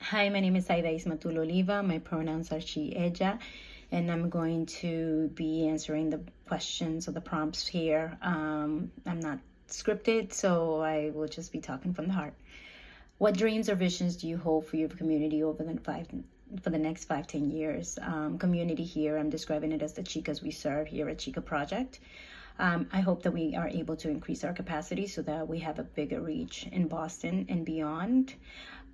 Hi, my name is Aida Ismatul Oliva. My pronouns are she, ella, and I'm going to be answering the questions or the prompts here. I'm not scripted, so I will just be talking from the heart. What dreams or visions do you hold for your community for the next 5-10 years? Community here, I'm describing it as the chicas we serve here at Chica Project. I hope that we are able to increase our capacity so that we have a bigger reach in Boston and beyond.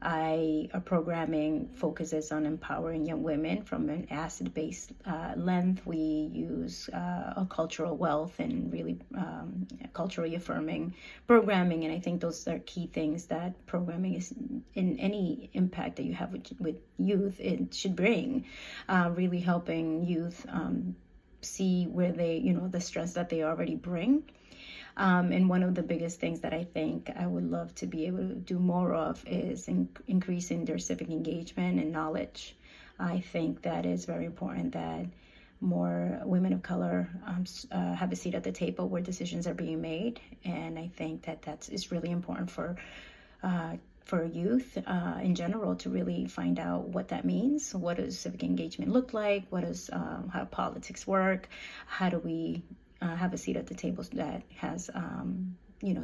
Our programming focuses on empowering young women from an asset-based length. We use a cultural wealth and really culturally affirming programming, and I think those are key things that programming is in any impact that you have with youth. It should bring really helping youth see where they, the strengths that they already bring. And one of the biggest things that I think I would love to be able to do more of is increasing their civic engagement and knowledge. I think that is very important that more women of color have a seat at the table where decisions are being made. And I think that is really important for youth in general to really find out what that means. What does civic engagement look like? What does how politics work? How do we have a seat at the table that has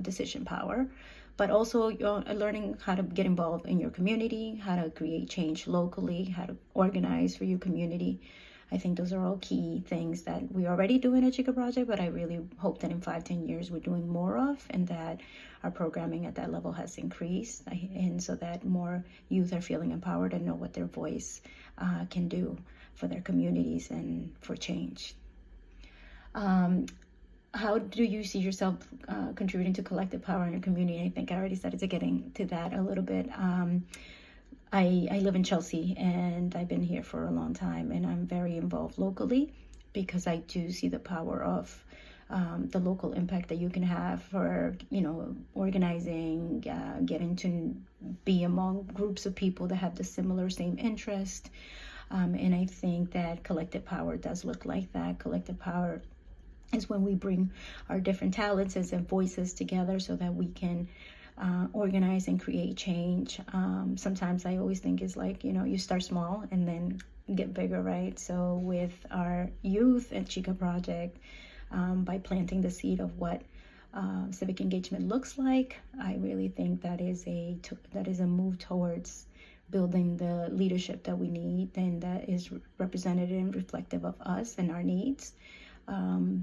decision power, but also learning how to get involved in your community, how to create change locally, how to organize for your community. I think those are all key things that we already do in a Chica Project, but I really hope that in 5-10 years we're doing more of, and that our programming at that level has increased, and so that more youth are feeling empowered and know what their voice can do for their communities and for change. How do you see yourself contributing to collective power in your community? I think I already started to getting to that a little bit. I live in Chelsea, and I've been here for a long time, and I'm very involved locally because I do see the power of the local impact that you can have for, organizing, getting to be among groups of people that have the same interest. And I think that collective power does look like that. Collective power is when we bring our different talents and voices together so that we can organize and create change. Sometimes I always think it's like, you start small and then get bigger, right? So with our youth at Chica Project, by planting the seed of what civic engagement looks like, I really think that is a move towards building the leadership that we need and that is representative and reflective of us and our needs.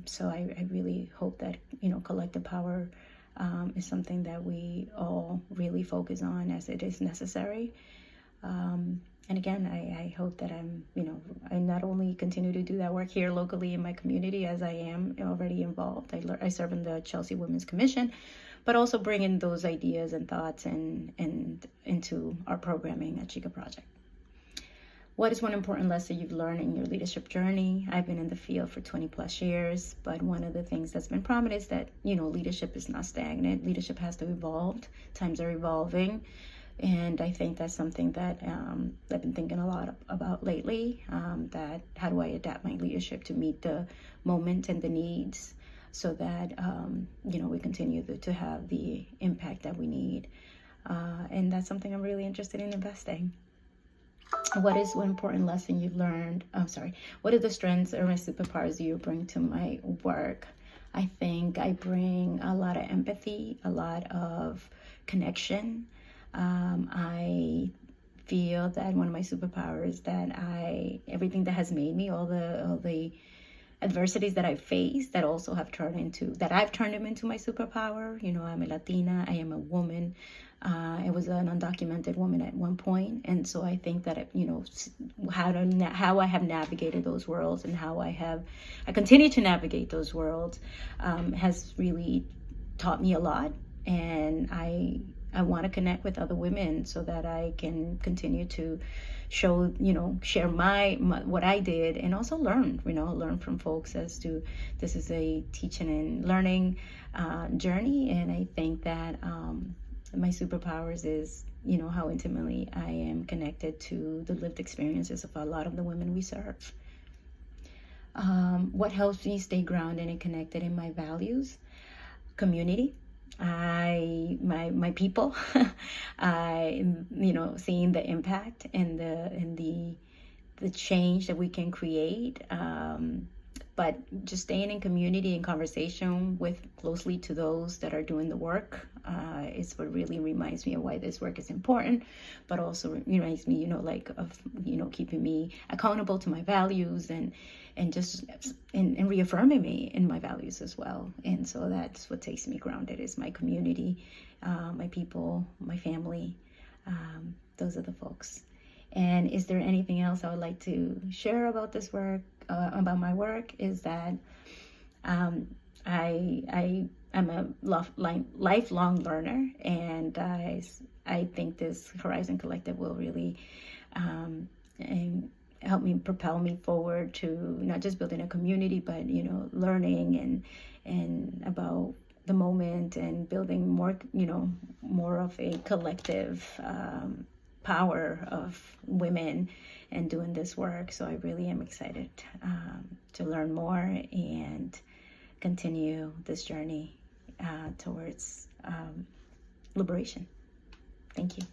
So I really hope that, collective power is something that we all really focus on as it is necessary. And again, I hope that I not only continue to do that work here locally in my community as I am already involved. I serve in the Chelsea Women's Commission, but also bring in those ideas and thoughts and into our programming at Chica Project. What is one important lesson you've learned in your leadership journey? I've been in the field for 20 plus years, but one of the things that's been prominent is that, leadership is not stagnant. Leadership has to evolve. Times are evolving. And I think that's something that I've been thinking a lot about lately, that how do I adapt my leadership to meet the moment and the needs so that, we continue to have the impact that we need. And that's something I'm really interested in investing. What is one important lesson you've learned? What are the strengths or my superpowers you bring to my work? I think I bring a lot of empathy, a lot of connection. I feel that one of my superpowers that everything that has made me, all the adversities that I've faced that also have I've turned them into my superpower. I'm a Latina, I am a woman. I was an undocumented woman at one point, and so I think that how I have navigated those worlds and how I continue to navigate those worlds has really taught me a lot, and I want to connect with other women so that I can continue to share my what I did, and also learn from folks as to this is a teaching and learning journey. And I think that my superpowers is, how intimately I am connected to the lived experiences of a lot of the women we serve. What helps me stay grounded and connected in my values? Community. my people, seeing the impact and the change that we can create. But just staying in community and conversation with closely to those that are doing the work is what really reminds me of why this work is important, but also reminds me, keeping me accountable to my values and just and reaffirming me in my values as well. And so that's what takes me grounded, is my community, my people, my family. Those are the folks. And is there anything else I would like to share about this work, about my work? Is that I am a lifelong learner, and I think this Horizon Collective will really and help me propel me forward to not just building a community, but learning and about the moment and building more of a collective power of women and doing this work. So I really am excited to learn more and continue this journey towards liberation. Thank you.